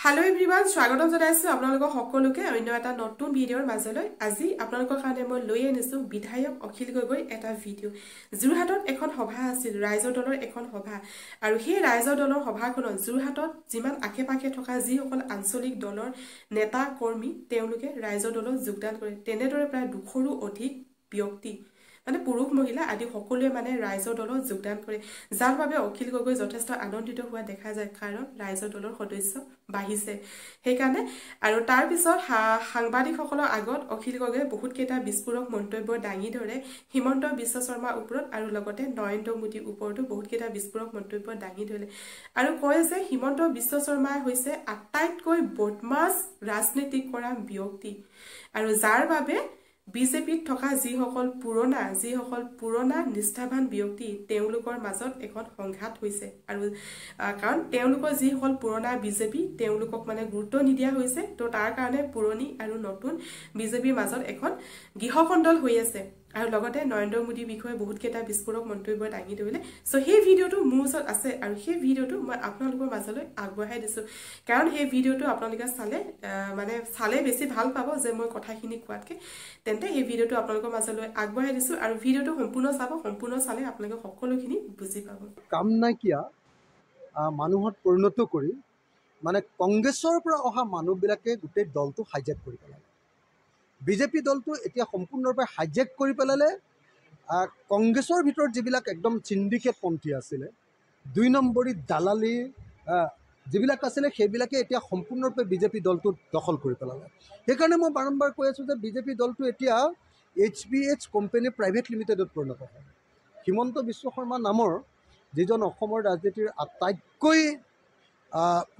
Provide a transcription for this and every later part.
Hello everyone, স্বাগতম জনাইছো আপোনালোকক সকলোকে অন্য এটা নতুন ভিডিঅ'ৰ মাজলৈ। আজি আপোনালোকৰ কাৰণে মই লৈ আনিছো বিধায়ক অখিল গগৈ এটা ভিডিঅ'। যোৰহাটত এখন সভা আছিল, ৰাইজৰ দলৰ এখন সভা, আৰু সেই ৰাইজৰ দলৰ সভাখনত যোৰহাটত যিমান আশে-পাশে থকা যিসকল আঞ্চলিক দলৰ নেতা কৰ্মী তেওঁলোকে ৰাইজৰ দলত যোগদান কৰে। তেনেদৰে প্ৰায় 200ৰো অধিক ব্যক্তি মানে পুৰুষ মহিলা আদি সকলোৱে মানে ৰাইজৰ দলত যোগদান কৰে, যাৰ বাবে অখিল গগৈ যথেষ্ট আনন্দিত হোৱা দেখা যায়, কাৰণ ৰাইজৰ দলৰ সদস্য বাঢ়িছে সেইকাৰণে। আৰু তাৰ পিছত সাংবাদিকসকলৰ আগত অখিল গগৈয়ে বহুত কেইটা বিস্ফোৰক মন্তব্য দাঙি ধৰে হিমন্ত বিশ্ব শৰ্মাৰ ওপৰত, আৰু লগতে নৰেন্দ্ৰ মোদীৰ ওপৰতো বহুত কেইটা বিস্ফোৰক মন্তব্য দাঙি ধৰে, আৰু কয় যে হিমন্ত বিশ্ব শৰ্মা হৈছে আটাইতকৈ বদমাছ ৰাজনীতি কৰা ব্যক্তি, আৰু যাৰ বাবে বিজেপিত থকা যিসকল পুৰণা নিষ্ঠাবান ব্যক্তি তেওঁলোকৰ মাজত এখন সংঘাত হৈছে, আৰু কাৰণ তেওঁলোকৰ যিসকল পুৰণা বিজেপি তেওঁলোকক মানে গুৰুত্ব নিদিয়া হৈছে, তো তাৰ কাৰণে পুৰণি আৰু নতুন বিজেপিৰ মাজত এখন গৃহকন্দল হৈ আছে। আৰু লগতে নৰেন্দ্ৰ মোদীৰ বিষয়ে বহুত কেইটা বিস্ফোৰক মন্তব্য দাঙি ধৰিলে। সো সেই ভিডিঅ'টো মোৰ ওচৰত আছে, আৰু সেই ভিডিঅ'টো মই আপোনালোকৰ মাজলৈ আগবঢ়াই দিছো, কাৰণ সেই ভিডিঅ'টো আপোনালোকে চালে বেছি ভাল পাব যে মই কথাখিনি কোৱাতকৈ। তেন্তে এই ভিডিঅ'টো আপোনালোকৰ মাজলৈ আগবঢ়াই দিছো, আৰু ভিডিঅ'টো সম্পূৰ্ণ চাব, সম্পূৰ্ণ চালে আপোনালোকে সকলোখিনি বুজি পাব। কাম নাইকিয়া মানুহত পৰিণত কৰি মানে কংগ্ৰেছৰ পৰা অহা মানুহবিলাকে গোটেই দলটো হাইজেক কৰি পেলালে। বিজেপি দলটো এতিয়া সম্পূৰ্ণৰূপে হাইজেক কৰি পেলালে। কংগ্ৰেছৰ ভিতৰত যিবিলাক একদম চিণ্ডিকেটপন্থী আছিলে, 2 নম্বৰী দালালি যিবিলাক আছিলে, সেইবিলাকে এতিয়া সম্পূৰ্ণৰূপে বিজেপি দলটো দখল কৰি পেলালে। সেইকাৰণে মই বাৰম্বাৰ কৈ আছোঁ যে বিজেপি দলটো এতিয়া HBH কোম্পানী প্ৰাইভেট লিমিটেডত পৰিণত হয়। হিমন্ত বিশ্ব শৰ্মা নামৰ যিজন অসমৰ ৰাজনীতিৰ আটাইতকৈ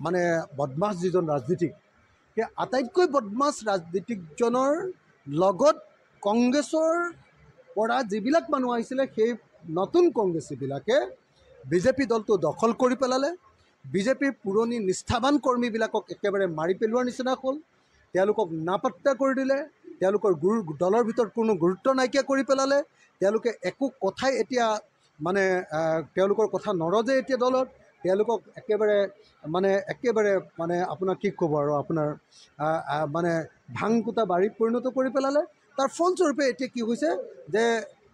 মানে বদমাছ যিজন ৰাজনীতিক, সেই আটাইতকৈ বদমাছ ৰাজনীতিকজনৰ লগত কংগ্ৰেছৰ পৰা যিবিলাক মানুহ আহিছিলে, সেই নতুন কংগ্ৰেছীবিলাকে বিজেপি দলটো দখল কৰি পেলালে। বিজেপিৰ পুৰণি নিষ্ঠাবান কৰ্মীবিলাকক একেবাৰে মাৰি পেলোৱাৰ নিচিনা হ'ল, তেওঁলোকক নাপাত্তা কৰি দিলে, তেওঁলোকৰ দলৰ ভিতৰত কোনো গুৰুত্ব নাইকিয়া কৰি পেলালে। তেওঁলোকে একো কথাই এতিয়া মানে তেওঁলোকৰ কথা নৰজে এতিয়া দলত। তেওঁলোকক একেবাৰে মানে আপোনাৰ কি ক'ব, আৰু আপোনাৰ মানে ভাংকুটা বাৰীত পৰিণত কৰি পেলালে। তাৰ ফলস্বৰূপে এতিয়া কি হৈছে যে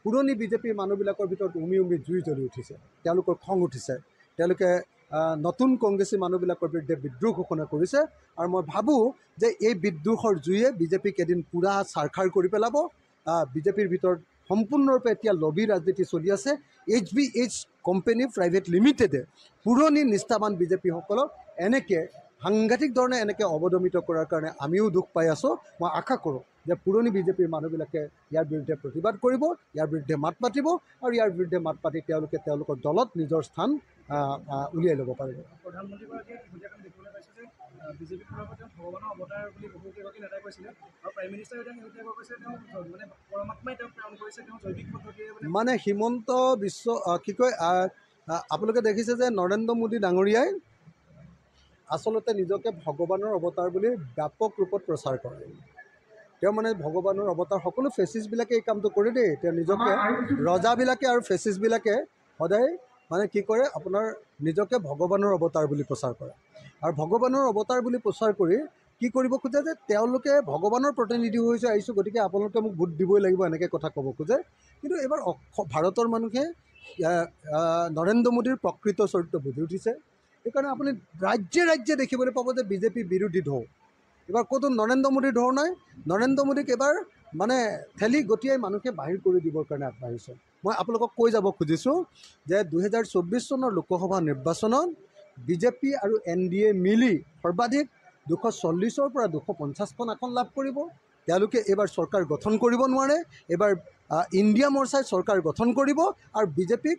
পুৰণি বিজেপিৰ মানুহবিলাকৰ ভিতৰত উমি জুই জ্বলি উঠিছে, তেওঁলোকৰ খং উঠিছে, তেওঁলোকে নতুন কংগ্ৰেছী মানুহবিলাকৰ বিৰুদ্ধে বিদ্ৰোহ ঘোষণা কৰিছে। আৰু মই ভাবোঁ যে এই বিদ্ৰোহৰ জুয়ে বিজেপিক এদিন পূৰা ছাৰখাৰ কৰি পেলাব। বিজেপিৰ ভিতৰত সম্পূৰ্ণৰূপে এতিয়া লবি ৰাজনীতি চলি আছে। HBH কোম্পানী প্ৰাইভেট লিমিটেডে পুৰণি নিষ্ঠাবান বিজেপিসকলক সাংঘাতিক ধৰণে অৱদমিত কৰাৰ কাৰণে আমিও দুখ পাই আছোঁ। মই আশা কৰোঁ যে পুৰণি বিজেপিৰ মানুহবিলাকে ইয়াৰ বিৰুদ্ধে প্ৰতিবাদ কৰিব, ইয়াৰ বিৰুদ্ধে মাত মাতিব, আৰু ইয়াৰ বিৰুদ্ধে মাত পাতি তেওঁলোকে তেওঁলোকৰ দলত নিজৰ স্থান উলিয়াই ল'ব পাৰিব। প্ৰধানমন্ত্ৰীগৰাকীয়ে দেখিবলৈ পাইছে যে বিজেপি ভগৱানৰ অৱতাৰ বুলি বহুকেইগৰাকী নেতাই কৈছিলে, আৰু প্ৰাইম মিনিষ্টাৰে শেহতীয়াকৈ কৈছে তেওঁ মানে পৰমাত্মাই তেওঁক প্ৰেৰণ কৰিছে, তেওঁ জৈৱিক পদ্ধতিৰে মানে হিমন্ত বিশ্ব কি কয়, আপোনালোকে দেখিছে যে নৰেন্দ্ৰ মোদী ডাঙৰীয়াই আচলতে নিজকে ভগৱানৰ অৱতাৰ বুলি ব্যাপক ৰূপত প্ৰচাৰ কৰে। তেওঁ মানে ভগৱানৰ অৱতাৰ, সকলো ফেচিষ্টবিলাকে এই কামটো কৰে দেই। তেওঁ নিজকে ৰজাবিলাকে আৰু ফেচিষ্টবিলাকে সদায় মানে কি কৰে, আপোনাৰ নিজকে ভগৱানৰ অৱতাৰ বুলি প্ৰচাৰ কৰে, আৰু ভগৱানৰ অৱতাৰ বুলি প্ৰচাৰ কৰি কি কৰিব খোজে যে তেওঁলোকে ভগৱানৰ প্ৰতিনিধি হৈ আহিছোঁ, গতিকে আপোনালোকে মোক ভোট দিবই লাগিব, এনেকৈ কথা ক'ব খোজে। কিন্তু এইবাৰ ভাৰতৰ মানুহে নৰেন্দ্ৰ মোদীৰ প্ৰকৃত চৰিত্ৰ বুজি উঠিছে। সেইকাৰণে আপুনি ৰাজ্যে ৰাজ্যে দেখিবলৈ পাব যে বিজেপি বিৰোধী ঢৌ। এইবাৰ ক'তো নৰেন্দ্ৰ মোদীৰ ঢৌ নাই। নৰেন্দ্ৰ মোদীক এবাৰ মানে ঠেলি গটিয়াই মানুহে বাহিৰ কৰি দিবৰ কাৰণে আগবাঢ়িছে। মই আপোনালোকক কৈ যাব খুজিছোঁ যে 2024 চনৰ লোকসভা নিৰ্বাচনত বিজেপি আৰু NDA মিলি সৰ্বাধিক 240ৰ পৰা 250খন আসন লাভ কৰিব। তেওঁলোকে এইবাৰ চৰকাৰ গঠন কৰিব নোৱাৰে। এইবাৰ ইণ্ডিয়া মৰ্চাই চৰকাৰ গঠন কৰিব, আৰু বিজেপিক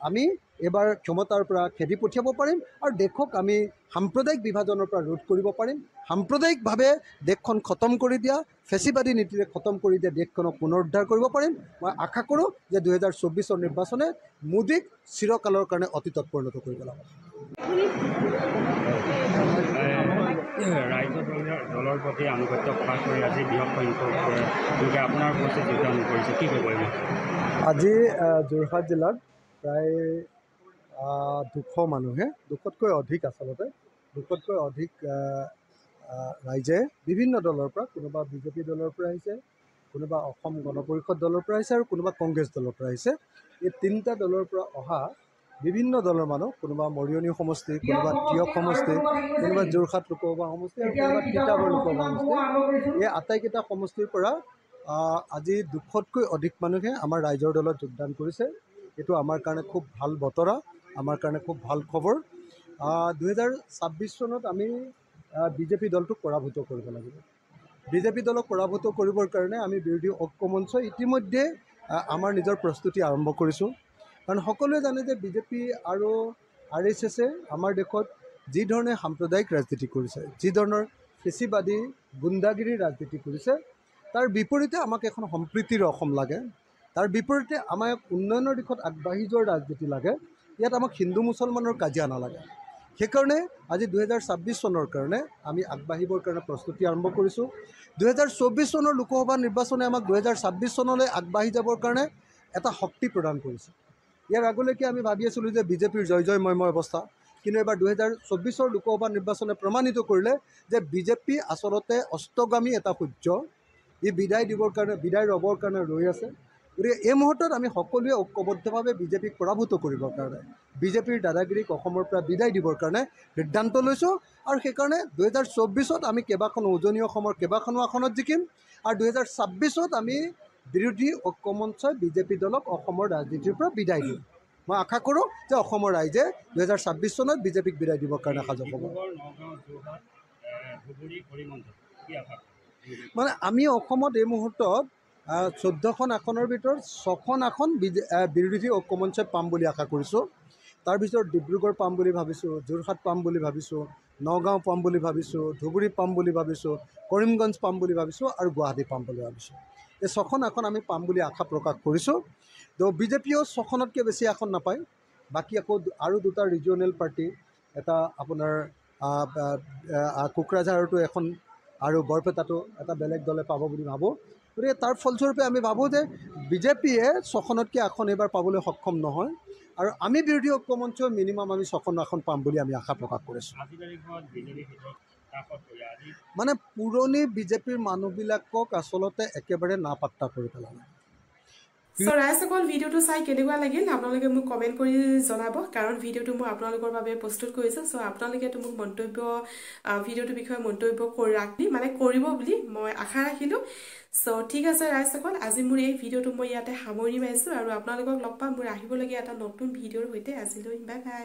আমি এইবাৰ ক্ষমতাৰ পৰা খেদি পঠিয়াব পাৰিম, আৰু দেশক আমি সাম্প্ৰদায়িক বিভাজনৰ পৰা ৰোধ কৰিব পাৰিম। সাম্প্ৰদায়িকভাৱে দেশখন খতম কৰি দিয়া, ফেচিবাদী নীতিৰে খতম কৰি দিয়া দেশখনক পুনৰুদ্ধাৰ কৰিব পাৰিম। মই আশা কৰোঁ যে 2024ৰ নিৰ্বাচনে মোদীক চিৰকালৰ কাৰণে অতীতত পৰিণত কৰি পেলাব। ৰাইজৰ দলৰ প্ৰতি আনুগত্য প্ৰকাশ কৰি আজি বৃহৎ সংখ্যক লোকে আপোনাৰ উপস্থিত যোগদান কৰিছে, কি ক'ব? আজি যোৰহাট জিলাত প্ৰায় 200 মানুহে, 200তকৈ অধিক আচলতে 200তকৈ অধিক ৰাইজে বিভিন্ন দলৰ পৰা, কোনোবা বিজেপি দলৰ পৰা আহিছে, কোনোবা অসম গণ পৰিষদ দলৰ পৰা আহিছে আৰু কোনোবা কংগ্ৰেছ দলৰ পৰা আহিছে। এই তিনিটা দলৰ পৰা অহা বিভিন্ন দলৰ মানুহ, কোনোবা মৰিয়নি সমষ্টি, কোনোবা তিয়ক সমষ্টি, কোনোবা যোৰহাট লোকসভা সমষ্টি আৰু কোনোবা তিতাবৰ লোকসভা সমষ্টি, এই আটাইকেইটা সমষ্টিৰ পৰা আজি 200তকৈ অধিক মানুহে আমাৰ ৰাইজৰ দলত যোগদান কৰিছে। এইটো আমাৰ কাৰণে খুব ভাল বতৰা, আমাৰ কাৰণে খুব ভাল খবৰ। 2026 চনত আমি বিজেপি দলটোক পৰাভূত কৰিব লাগিব। বিজেপি দলক পৰাভূত কৰিবৰ কাৰণে আমি বিৰোধী ঐক্য মঞ্চই ইতিমধ্যে আমাৰ নিজৰ প্ৰস্তুতি আৰম্ভ কৰিছোঁ। কাৰণ সকলোৱে জানে যে বিজেপি আৰু RSSে আমাৰ দেশত যি ধৰণে সাম্প্ৰদায়িক ৰাজনীতি কৰিছে, যি ধৰণৰ ফেচিবাদী গুণ্ডাগিৰিৰ ৰাজনীতি কৰিছে, তাৰ বিপৰীতে আমাক এখন সম্প্ৰীতিৰ অসম লাগে। তাৰ বিপৰীতে আমাক উন্নয়নৰ দিশত আগবাঢ়ি যোৱাৰ ৰাজনীতি লাগে। ইয়াত আমাক হিন্দু মুছলমানৰ কাজিয়া নালাগে। সেইকাৰণে আজি 2026 চনৰ কাৰণে আমি আগবাঢ়িবৰ কাৰণে প্ৰস্তুতি আৰম্ভ কৰিছোঁ। 2024 চনৰ লোকসভা নিৰ্বাচনে আমাক 2026 চনলৈ আগবাঢ়ি যাবৰ কাৰণে এটা শক্তি প্ৰদান কৰিছে। ইয়াৰ আগলৈকে আমি ভাবি আছিলোঁ যে বিজেপিৰ জয় জয়ময় অৱস্থা, কিন্তু এবাৰ 2024 লোকসভা নিৰ্বাচনে প্ৰমাণিত কৰিলে যে বিজেপি আচলতে অস্তগামী এটা সূৰ্য। ই বিদায় দিবৰ কাৰণে, বিদায় ৰ'বৰ কাৰণে ৰৈ আছে। গতিকে এই মুহূৰ্তত আমি সকলোৱে ঐক্যবদ্ধভাৱে বিজেপিক পৰাভূত কৰিবৰ কাৰণে, বিজেপিৰ দাদাগিৰিক অসমৰ পৰা বিদায় দিবৰ কাৰণে সিদ্ধান্ত লৈছোঁ। আৰু সেইকাৰণে 2024 আমি কেইবাখনো উজনি অসমৰ কেইবাখনো আসনত জিকিম আৰু 2026 আমি বিৰোধী ঐক্য মঞ্চই বিজেপি দলক অসমৰ ৰাজনীতিৰ পৰা বিদায় দিম। মই আশা কৰোঁ যে অসমৰ ৰাইজে 2026 চনত বিজেপিক বিদায় দিবৰ কাৰণে সাজু হ'ব। মানে আমি অসমত এই মুহূৰ্তত 14খন আসনৰ ভিতৰত 6খন আসন বিৰোধী ঐক্য মঞ্চই পাম বুলি আশা কৰিছোঁ। তাৰ ভিতৰত ডিব্ৰুগড় পাম বুলি ভাবিছোঁ, যোৰহাট পাম বুলি ভাবিছোঁ, নগাঁও পাম বুলি ভাবিছোঁ, ধুবুৰী পাম বুলি ভাবিছোঁ, কৰিমগঞ্জ পাম বুলি ভাবিছোঁ আৰু গুৱাহাটী পাম বুলি ভাবিছোঁ। এই 6খন আসন আমি পাম বুলি আশা প্ৰকাশ কৰিছোঁ। তো বিজেপিয়েও 6খনতকৈ বেছি আসন নাপায়। বাকী আকৌ আৰু দুটা ৰিজিয়নেল পাৰ্টি, এটা আপোনাৰ কোকৰাঝাৰতো এখন আৰু বৰপেটাতো এটা বেলেগ দলে পাব বুলি ভাবোঁ। গতিকে তাৰ ফলস্বৰূপে আমি ভাবোঁ যে বিজেপিয়ে 6খনতকৈ আসন এইবাৰ পাবলৈ সক্ষম নহয় আৰু আমি বিৰোধী ঐক্য মঞ্চই মিনিমাম আমি 6খন আসন পাম বুলি আমি আশা প্ৰকাশ কৰিছোঁ। মানে পুৰণি বিজেপিৰ মানুহবিলাকক আচলতে একেবাৰে নাপাত্তা কৰি পেলালে। ৰাইজসকল ভিডিঅ'টো চাই কেনেকুৱা লাগিল আপোনালোকে মোক কমেণ্ট কৰি জনাব, কাৰণ ভিডিঅ'টো মই আপোনালোকৰ বাবে প্ৰস্তুত কৰিছোঁ। চ' আপোনালোকেতো মোক ভিডিঅ'টোৰ বিষয়ে মন্তব্য কৰিব বুলি মই আশা ৰাখিলোঁ। চ' ঠিক আছে ৰাইজসকল, আজি মোৰ এই ভিডিঅ'টো মই ইয়াতে সামৰি মাৰিছোঁ আৰু আপোনালোকক লগ পাম মোৰ আহিবলগীয়া এটা নতুন ভিডিঅ'ৰ সৈতে। আজিলৈ বাই বাই।